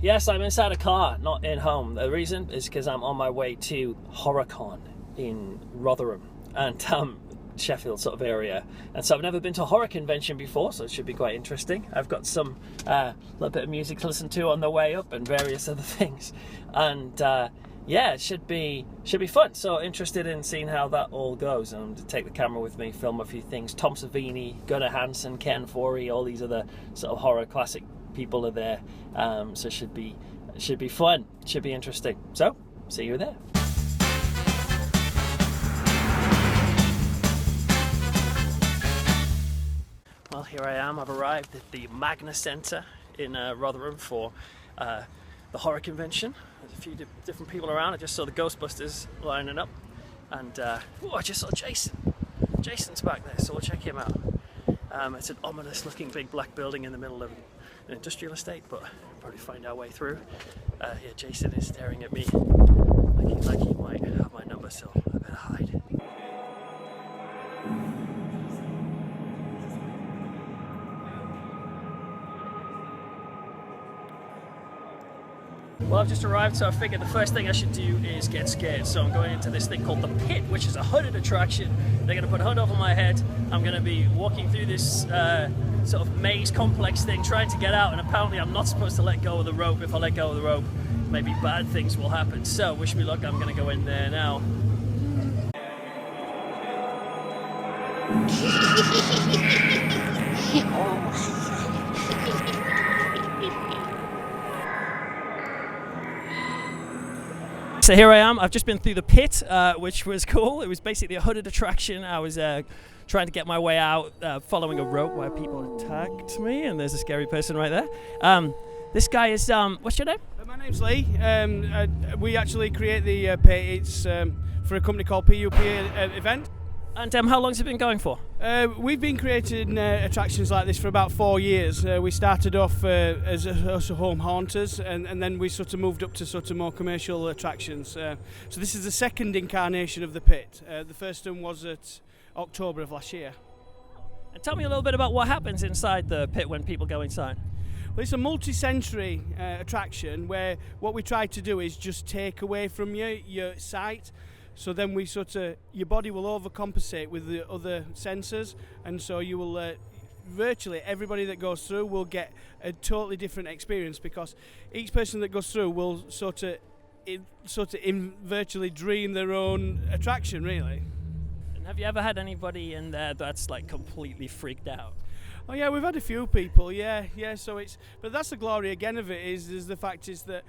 Yes, I'm inside a car, not in home. The reason is because I'm on my way to Horrorcon in Rotherham and Sheffield sort of area. And so I've never been to a horror convention before, so it should be quite interesting. I've got some little bit of music to listen to on the way up and various other things. And yeah, it should be fun. So interested in seeing how that all goes. And I'm going to take the camera with me, film a few things. Tom Savini, Gunnar Hansen, Ken Foree, all these other sort of horror classic people are there. So it should be fun. Should be interesting. So see you there. Well, here I am. I've arrived at the Magna Centre in Rotherham for the horror convention. There's a few different people around. I just saw the Ghostbusters lining up, and I just saw Jason. Jason's back there, so we'll check him out. It's an ominous-looking big black building in the middle of an industrial estate, but we'll probably find our way through. Yeah, Jason is staring at me like he might have my number, so I better hide. Well, I've just arrived, so I figured the first thing I should do is get scared. So I'm going into this thing called the Pit, which is a hooded attraction. They're going to put a hood over my head. I'm going to be walking through this sort of maze complex thing, trying to get out, and apparently I'm not supposed to let go of the rope. If I let go of the rope, maybe bad things will happen. So wish me luck. I'm going to go in there now. So here I am. I've just been through the Pit, which was cool. It was basically a hooded attraction. I was trying to get my way out, following a rope where people attacked me, and there's a scary person right there. This guy is, what's your name? My name's Lee. We actually create the Pit. It's for a company called PUP Event. And how long has it been going for? We've been creating attractions like this for about 4 years. We started off as home haunters, and then we sort of moved up to sort of more commercial attractions. So this is the second incarnation of the Pit. The first one was at October of last year. And tell me a little bit about what happens inside the Pit when people go inside. Well, it's a multi-sensory attraction where what we try to do is just take away from you your sight. So then we your body will overcompensate with the other sensors, and so you will virtually everybody that goes through will get a totally different experience, because each person that goes through will virtually dream their own attraction, really. And have you ever had anybody in there that's like completely freaked out? Oh yeah, we've had a few people. Yeah. So but that's the glory again of it is the fact is that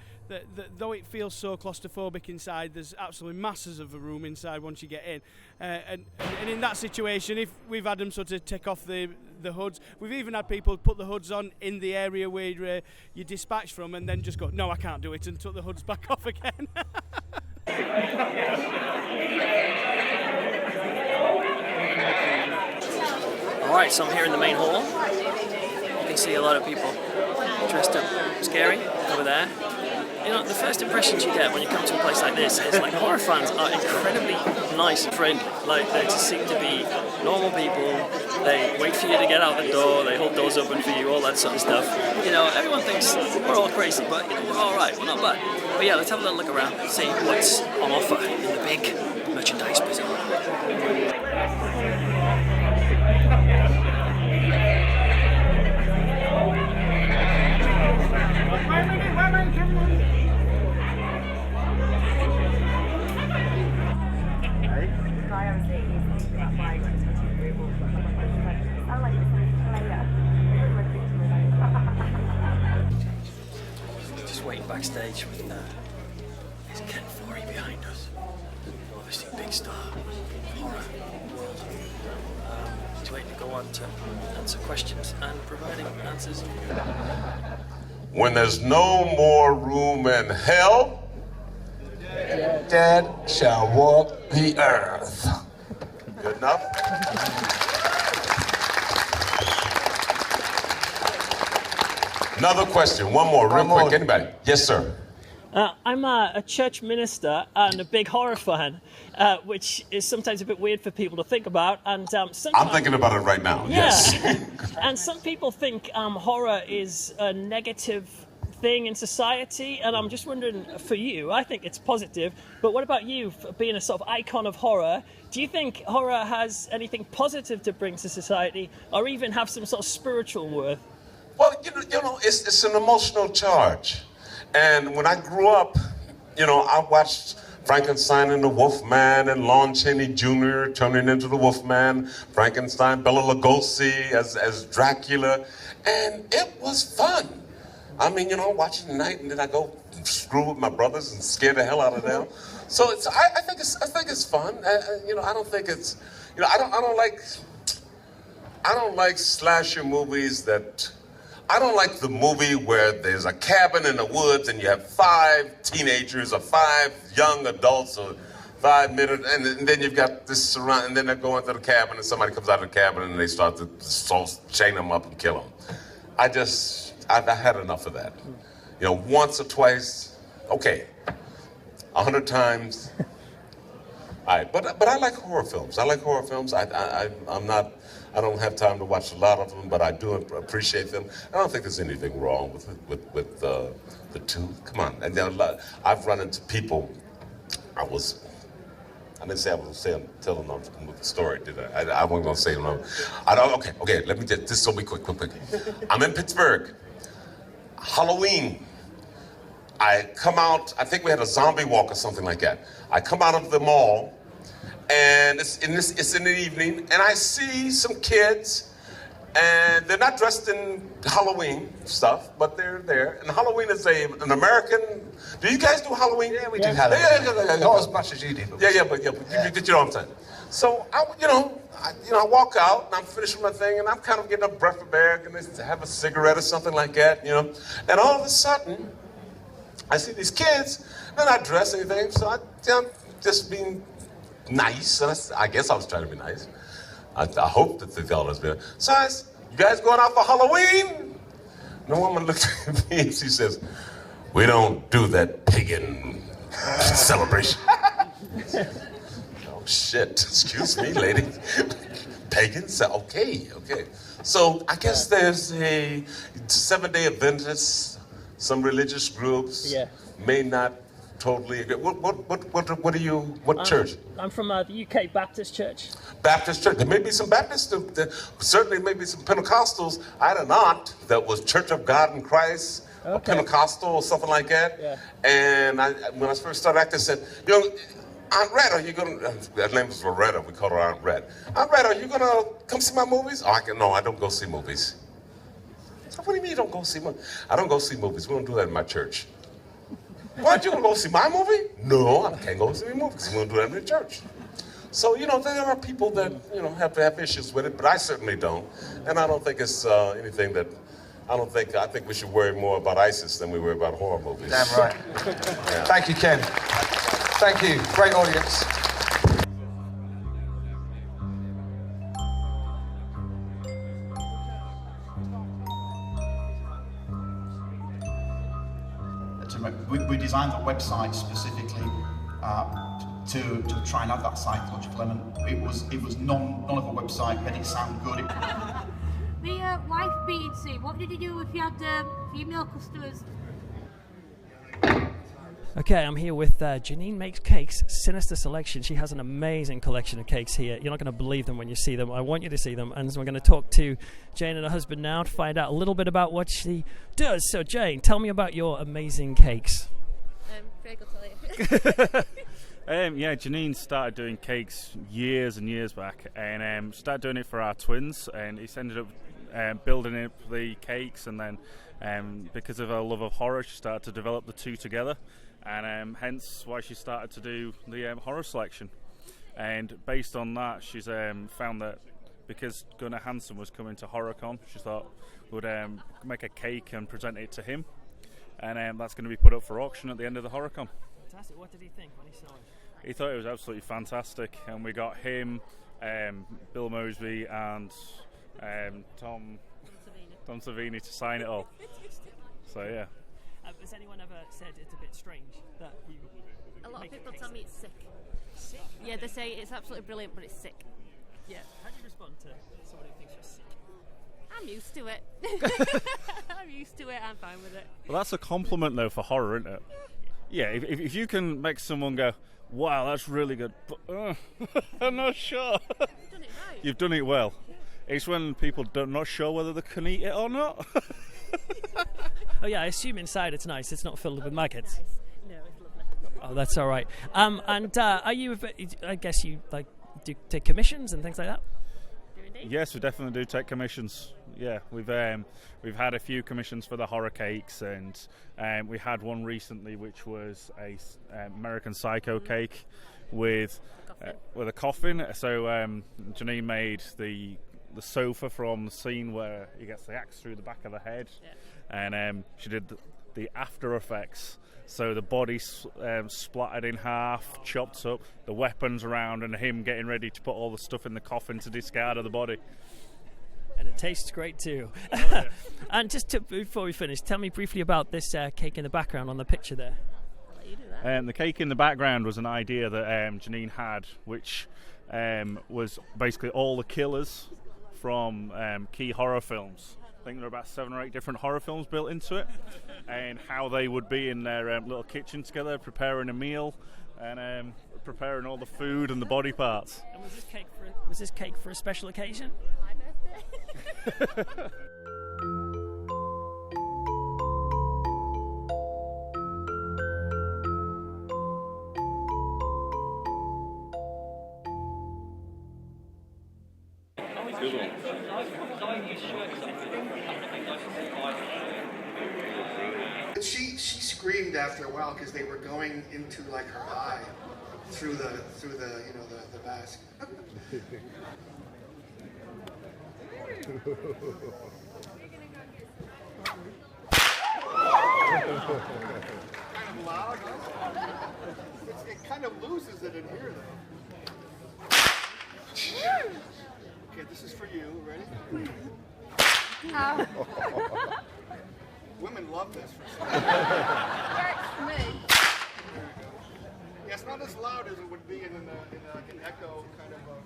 though it feels so claustrophobic inside, there's absolutely masses of a room inside once you get in. And in that situation, if we've had them sort of take off the hoods, we've even had people put the hoods on in the area where you dispatch from, and then just go, no, I can't do it, and took the hoods back off again. Alright, so I'm here in the main hall. You can see a lot of people dressed up scary over there. You know, the first impressions you get when you come to a place like this is like horror fans are incredibly nice and friendly. Like, they just seem to be normal people. They wait for you to get out the door, they hold doors open for you, all that sort of stuff. You know, everyone thinks we're all crazy, but you know, we're alright, we're not bad. But yeah, let's have a little look around and see what's on offer in the big merchandise bazaar. Just waiting backstage with there's Ken Foree behind us. Obviously big star, horror world. He's waiting to go on to answer questions and providing answers. When there's no more room in hell, dead shall walk the earth. Good enough? Another question, one more, real quick. Anybody? Yes, sir. I'm a church minister and a big horror fan, which is sometimes a bit weird for people to think about. And sometimes, I'm thinking about it right now, yeah. yes. And some people think horror is a negative thing in society, and I'm just wondering, for you, I think it's positive, but what about you, for being a sort of icon of horror? Do you think horror has anything positive to bring to society, or even have some sort of spiritual worth? Well, it's an emotional charge. And when I grew up, I watched Frankenstein and the Wolfman and Lon Chaney Jr. turning into the Wolfman, Frankenstein, Bela Lugosi as Dracula, and it was fun. I mean, watching the night, and then I go screw with my brothers and scare the hell out of them. So I think it's fun. I don't think it's, I don't like slasher movies I don't like the movie where there's a cabin in the woods and you have 5 teenagers or 5 young adults or 5 minutes, and then you've got this surround, and then they go into the cabin and somebody comes out of the cabin and they start to chain them up and kill them. I've had enough of that. Once or twice, okay. 100 times. All right, but I like horror films. I don't have time to watch a lot of them, but I do appreciate them. I don't think there's anything wrong with the two. Come on, and I've run into people. I didn't say I was telling them the story, did I? I wasn't gonna say no. Okay. Let me this will be quick. I'm in Pittsburgh. Halloween. I come out. I think we had a zombie walk or something like that. I come out of the mall. And it's in the evening, and I see some kids, and they're not dressed in Halloween stuff, but they're there. And Halloween is an American. Do you guys do Halloween? Yeah, we do Halloween. Yeah. Not as much as you do. But but you know what I'm saying. So I walk out, and I'm finishing my thing, and I'm kind of getting a breath bag, and have a cigarette or something like that, And all of a sudden, I see these kids. They're not dressed anything, so I'm just being nice. I guess I was trying to be nice. I hope that the girl has been. So I said, you guys going out for Halloween? The woman looked at me and she says, we don't do that pagan celebration. Oh, shit. Excuse me, lady. Pagan? Okay. So I guess there's a Seventh-day Adventists, some religious groups may not totally agree. What are you? What church? I'm from the UK Baptist Church. Baptist Church. There may be some Baptists. Certainly, maybe some Pentecostals. I had an aunt that was Church of God in Christ, or Pentecostal, or something like that. Yeah. And when I first started acting, I said, Aunt Red, are you going to... Her name was Loretta. We called her Aunt Red. Aunt Red, are you going to come see my movies? No, I don't go see movies. So what do you mean you don't go see movies? I don't go see movies. We don't do that in my church. Why aren't you going to go see my movie? No, I can't go see any movies. We don't do that in the church. So, there are people that, have to have issues with it, but I certainly don't. And I don't think it's anything that... I think we should worry more about ISIS than we worry about horror movies. Damn right. Yeah. Thank you, Ken. Thank you. Great audience. We designed the website specifically to try and have that psychological element. It was none of the website made it sound good. The wife beating scene, what did you do if you had female customers? Okay, I'm here with Janene Makes Cakes, Sinister Selection. She has an amazing collection of cakes here. You're not going to believe them when you see them. I want you to see them. And so we're going to talk to Jane and her husband now to find out a little bit about what she does. So, Jane, tell me about your amazing cakes. Craig will tell you. Janene started doing cakes years and years back, and started doing it for our twins, and he's ended up building up the cakes, and then because of her love of horror, she started to develop the two together, and hence why she started to do the horror selection. And based on that, she's found that because Gunnar Hansen was coming to Horrorcon, she thought would make a cake and present it to him, and that's going to be put up for auction at the end of the Horrorcon. Fantastic. What did he think when he saw it? He thought it was absolutely fantastic, and we got him, Bill Mosby, and Tom Savini to sign it all. So yeah. Has anyone ever said it's a bit strange that you? A lot of people tell me it's sick. Sick? Yeah, they say it's absolutely brilliant, but it's sick. Yeah. How do you respond to somebody who thinks you're sick? I'm used to it. I'm used to it. I'm fine with it. Well, that's a compliment, though, for horror, isn't it? Yeah, if you can make someone go, wow, that's really good, but I'm not sure. You've done it right. You've done it well. It's when people are not sure whether they can eat it or not. Oh yeah, I assume inside it's nice. It's not filled with maggots. Nice. No, it's lovely. Oh, that's all right. And are you? I guess you do take commissions and things like that. Do indeed. Yes, we definitely do take commissions. Yeah, we've had a few commissions for the horror cakes, and we had one recently, which was a American Psycho cake with a coffin. So Janene made the sofa from the scene where he gets the axe through the back of the head, and she did the after effects. So the body splattered in half, chopped up, the weapons around, and him getting ready to put all the stuff in the coffin to discard of the body. And it tastes great too. Oh, yeah. And before we finish, tell me briefly about this cake in the background on the picture there. I'll let you do that. The cake in the background was an idea that Janene had, which was basically all the killers from key horror films. I think there are about 7 or 8 different horror films built into it, and how they would be in their little kitchen together, preparing a meal and preparing all the food and the body parts. And was this cake for a special occasion? My birthday. She screamed after a while because they were going into like her eye through the the mask. Kind of loud. It kind of loses it in here though. Okay, this is for you. Ready? Women love this for some reason. Works for me. Yeah, it's not as loud as it would be in an echo kind of room.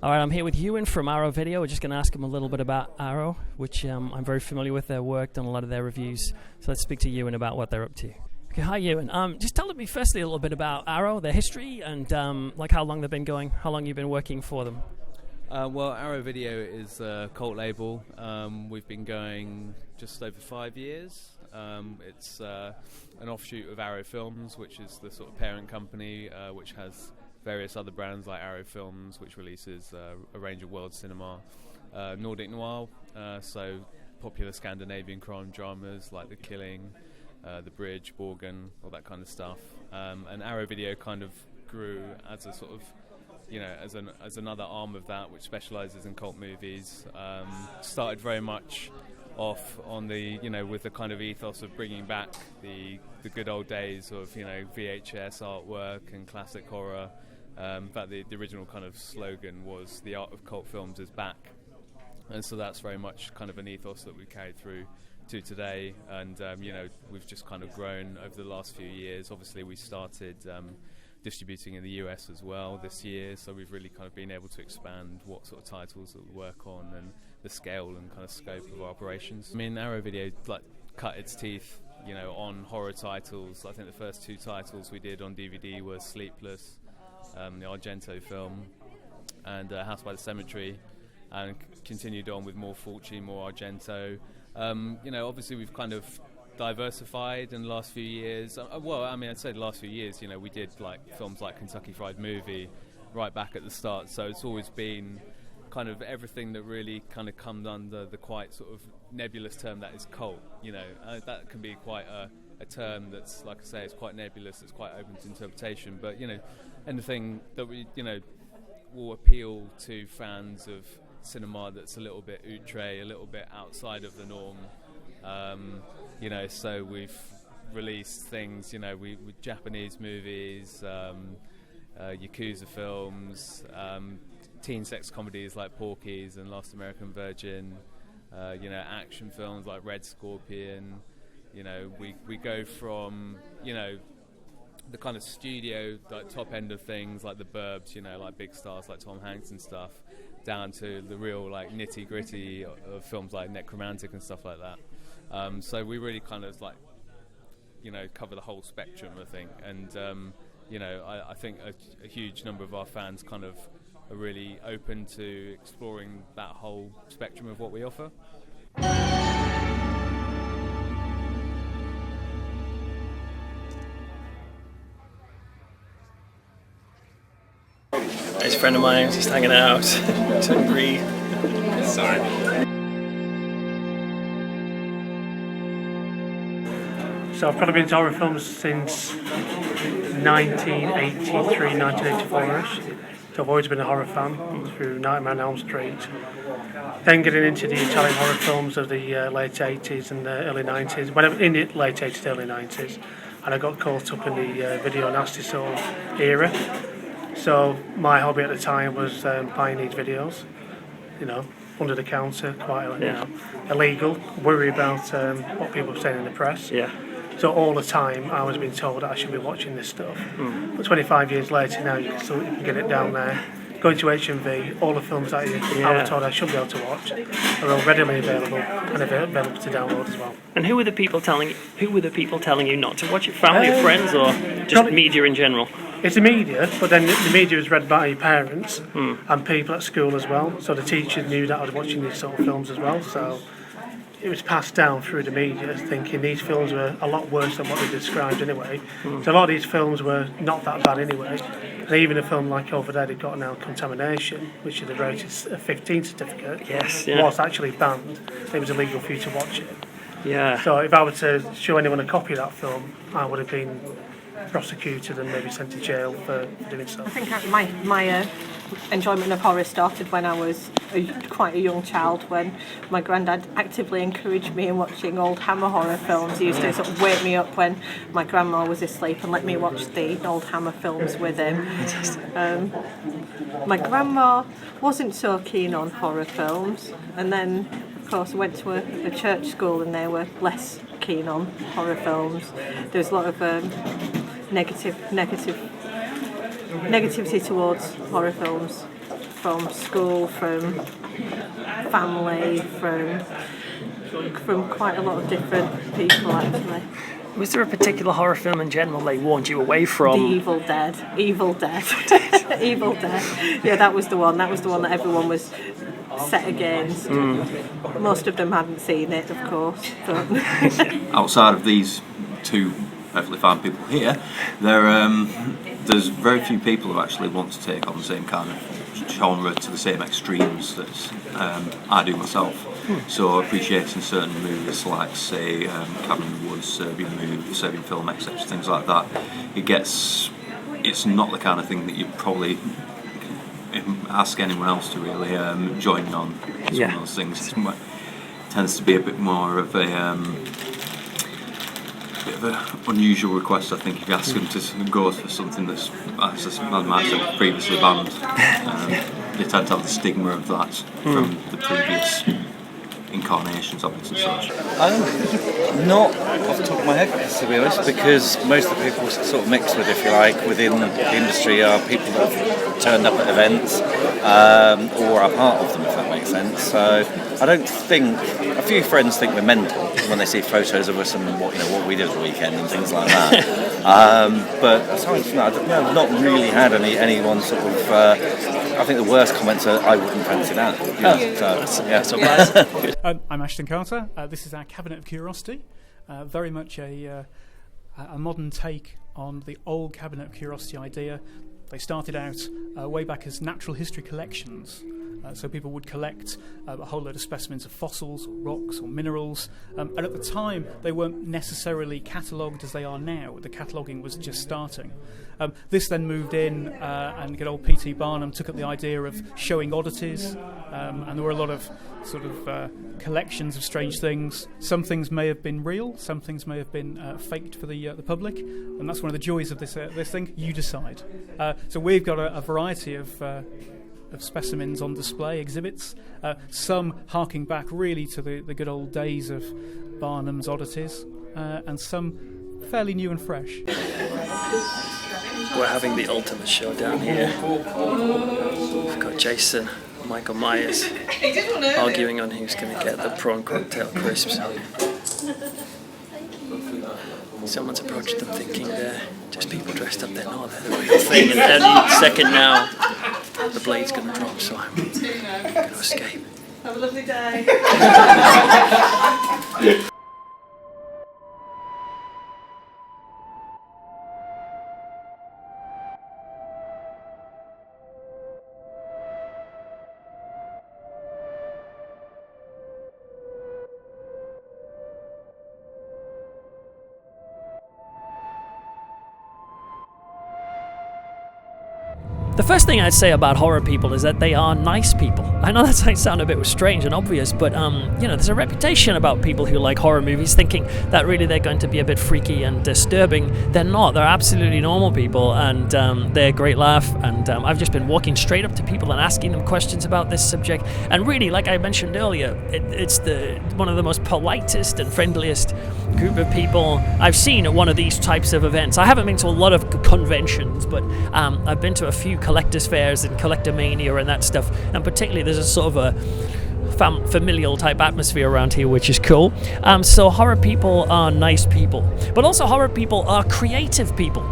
All right, I'm here with Ewan from Arrow Video. We're just going to ask him a little bit about Arrow, which I'm very familiar with their work, done a lot of their reviews. So let's speak to Ewan about what they're up to. Okay, hi Ewan. Just tell me firstly a little bit about Arrow, their history, and like how long they've been going, how long you've been working for them. Well, Arrow Video is a cult label. We've been going just over 5 years. It's an offshoot of Arrow Films, which is the sort of parent company, which has various other brands like Arrow Films, which releases a range of world cinema, Nordic noir, so popular Scandinavian crime dramas like The Killing, The Bridge, Borgen, all that kind of stuff. And Arrow Video kind of grew as a sort of, as another arm of that, which specialises in cult movies. Started very much off on the, with the kind of ethos of bringing back the good old days of, VHS artwork and classic horror. In fact, the original kind of slogan was "The art of cult films is back," and so that's very much kind of an ethos that we carried through to today. And we've just kind of grown over the last few years. Obviously, we started distributing in the US as well this year, so we've really kind of been able to expand what sort of titles that we work on and the scale and kind of scope of our operations. I mean, Arrow Video cut its teeth, on horror titles. I think the first 2 titles we did on DVD were Sleepless, the Argento film, and House by the Cemetery, and continued on with more Fulci, more Argento. Obviously we've kind of diversified in the last few years. I'd say the last few years, we did films like Kentucky Fried Movie right back at the start, so it's always been kind of everything that really kind of comes under the quite sort of nebulous term that is cult. That can be quite a term that's, like I say, it's quite nebulous, it's quite open to interpretation, but anything that we will appeal to fans of cinema that's a little bit outre, a little bit outside of the norm. So we've released things, with Japanese movies, Yakuza films, teen sex comedies like Porky's and Last American Virgin, action films like Red Scorpion. We go from, the kind of studio, like top end of things, like the Burbs, you know, like big stars like Tom Hanks and stuff, down to the real like nitty gritty of films like Necromantic and stuff like that. So we really kind of like, you know, cover the whole spectrum, I think, and you know, I think a huge number of our fans kind of are really open to exploring that whole spectrum of what we offer. He's a friend of mine, just hanging out, to breathe. Sorry. So I've probably been to horror films since 1983, 1984ish. So I've always been a horror fan through Nightmare on Elm Street. Then getting into the Italian horror films of the late 80s and the early 90s, in the late 80s, early 90s. And I got caught up in the video nasty sort of era. So my hobby at the time was buying these videos, you know, under the counter, quite you know, illegal, worry about what people were saying in the press. Yeah. So all the time I was being told that I should be watching this stuff. But 25 years later now you can get it down there. Going to HMV, all the films that I was told I should be able to watch are all readily available and available to download as well. And who were the people telling you not to watch it? Family or friends, or just media in general? It's the media, but then the media is read by parents and people at school as well. So the teachers knew that I was watching these sort of films as well. So it was passed down through the media, thinking these films were a lot worse than what they described anyway. So a lot of these films were not that bad anyway. And even a film like Over There, they've got now Contamination, which is the rated 15 certificate, was actually banned. It was illegal for you to watch it. Yeah. So if I were to show anyone a copy of that film, I would have been prosecuted and maybe sent to jail for doing so. I think my enjoyment of horror started when I was quite a young child, when my granddad actively encouraged me in watching old Hammer horror films. He used to sort of wake me up when my grandma was asleep and let me watch the old Hammer films with him. My grandma wasn't so keen on horror films, and then of course I went to a church school and they were less keen on horror films. There was a lot of negativity towards horror films from school, from family, from quite a lot of different people actually. Was there a particular horror film in general they warned you away from? The Evil Dead. Evil Dead. Evil Dead. Yeah, that was the one. That was the one that everyone was set against. Most of them hadn't seen it, of course. But outside of these two perfectly fine people here, there's very few people who actually want to take on the same kind of genre to the same extremes that I do myself. So appreciating certain movies like, say, Cabin in the Woods, Serbian film, etc., things like that, it's not the kind of thing that you'd probably ask anyone else to really join on. It's one of those things. It tends to be a bit more of an unusual request, I think, if you ask them to go for something that's, as I might have said, previously banned. They tend to have the stigma of that from the previous incarnations of it and such. Not off the top of my head, to be honest, because most of the people sort of mixed with, if you like, within the industry are people that have turned up at events or are part of them, if that makes sense. So I don't think, a few friends think we're mental when they see photos of us and what we did at the weekend and things like that. But aside from that, I've not really had anyone sort of. I think the worst comments are, I wouldn't fancy that. I'm Ashton Carter. This is our Cabinet of Curiosity. Very much a modern take on the old Cabinet of Curiosity idea. They started out way back as natural history collections. So people would collect a whole load of specimens of fossils, or rocks, or minerals. And at the time, they weren't necessarily catalogued as they are now. The cataloguing was just starting. This then moved in, and good old P.T. Barnum took up the idea of showing oddities. And there were a lot of sort of collections of strange things. Some things may have been real, some things may have been faked for the public. And that's one of the joys of this thing. You decide. So we've got a variety of specimens on display, exhibits, some harking back really to the good old days of Barnum's oddities, and some fairly new and fresh. we're having the ultimate showdown here. We've got Jason and Michael Myers arguing on who's going to get the prawn cocktail crisps. Someone's approached them thinking they're just people dressed up. They're not. They're the real thing. And any second now, the blade's going to drop, so I'm going to escape. Have a lovely day. The first thing I'd say about horror people is that they are nice people. I know that might sound a bit strange and obvious, but there's a reputation about people who like horror movies thinking that really they're going to be a bit freaky and disturbing. They're not. They're absolutely normal people, and they're a great laugh. And I've just been walking straight up to people and asking them questions about this subject. And really, like I mentioned earlier, it's one of the most politest and friendliest group of people I've seen at one of these types of events. I haven't been to a lot of conventions, but I've been to a few collectors fairs and collector mania and that stuff, and particularly there's a sort of a familial type atmosphere around here, which is cool. So horror people are nice people, but also horror people are creative people.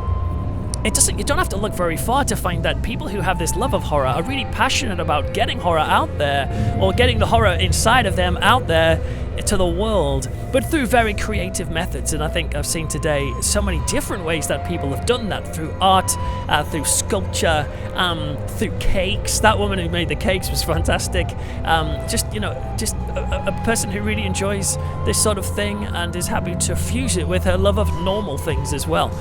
You don't have to look very far to find that people who have this love of horror are really passionate about getting horror out there, or getting the horror inside of them out there to the world, but through very creative methods. And I think I've seen today so many different ways that people have done that, through art, through sculpture, through cakes. That woman who made the cakes was fantastic. Just a person who really enjoys this sort of thing and is happy to fuse it with her love of normal things as well.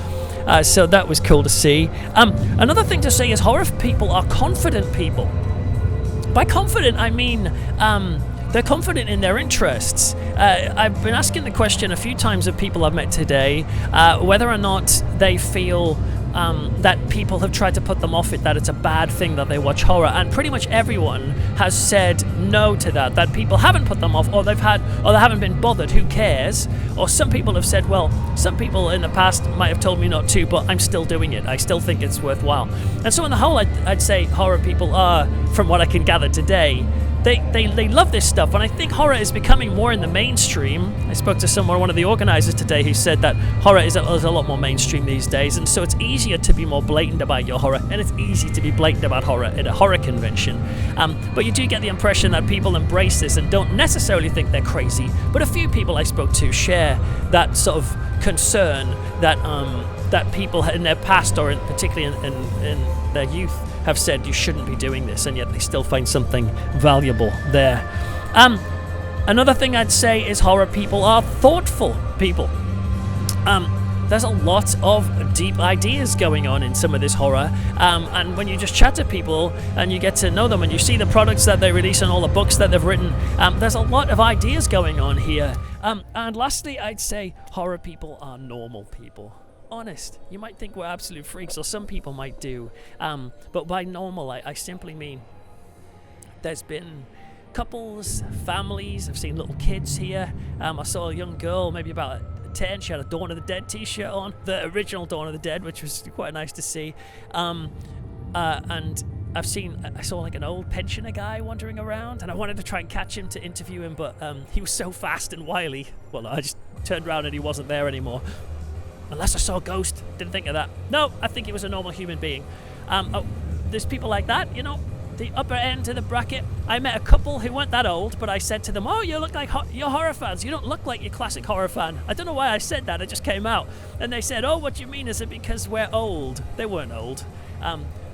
So that was cool to see. Another thing to say is horror people are confident people. By confident, I mean they're confident in their interests. I've been asking the question a few times of people I've met today, whether or not they feel that people have tried to put them off it, that it's a bad thing that they watch horror, and pretty much everyone has said no to that people haven't put them off, or they haven't been bothered, who cares? Or some people have said, well, some people in the past might have told me not to, but I'm still doing it. I still think it's worthwhile. And so on the whole, I'd say horror people are, from what I can gather today, they love this stuff, and I think horror is becoming more in the mainstream. I spoke to one of the organizers today who said that horror is a lot more mainstream these days, and so it's easier to be more blatant about your horror, and it's easy to be blatant about horror at a horror convention. But you do get the impression that people embrace this and don't necessarily think they're crazy, but a few people I spoke to share that sort of concern that people in their past, or particularly in their youth, have said you shouldn't be doing this, and yet they still find something valuable there. Another thing I'd say is horror people are thoughtful people. There's a lot of deep ideas going on in some of this horror, and when you just chat to people and you get to know them and you see the products that they release and all the books that they've written, there's a lot of ideas going on here. And lastly, I'd say horror people are normal people. Honest. You might think we're absolute freaks, or some people might do, but by normal I simply mean there's been couples, families. I've seen little kids here. I saw a young girl, maybe about 10. She had a Dawn of the Dead t-shirt on, the original Dawn of the Dead, which was quite nice to see. And I saw like an old pensioner guy wandering around, and I wanted to try and catch him to interview him, but he was so fast and wily. Well, I just turned around and he wasn't there anymore. Unless I saw a ghost. Didn't think of that. No, I think he was a normal human being. There's people like that, the upper end of the bracket. I met a couple who weren't that old, but I said to them, oh, you look like you're horror fans. You don't look like your classic horror fan. I don't know why I said that. It just came out. And they said, oh, what do you mean? Is it because we're old? They weren't old.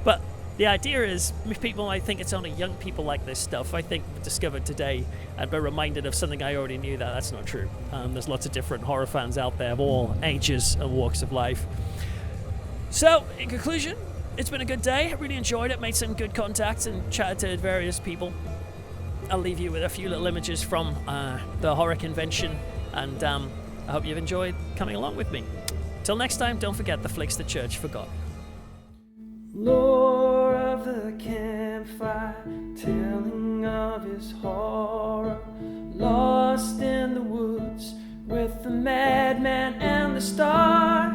But the idea is, people might think it's only young people like this stuff. I think we discovered today and been reminded of something I already knew, that's not true. There's lots of different horror fans out there of all ages and walks of life. So, in conclusion, it's been a good day. I really enjoyed it, made some good contacts and chatted to various people. I'll leave you with a few little images from the horror convention, and I hope you've enjoyed coming along with me. Till next time, don't forget the flicks the church forgot. Lore of the campfire, telling of his horror, lost in the woods with the madman and the star.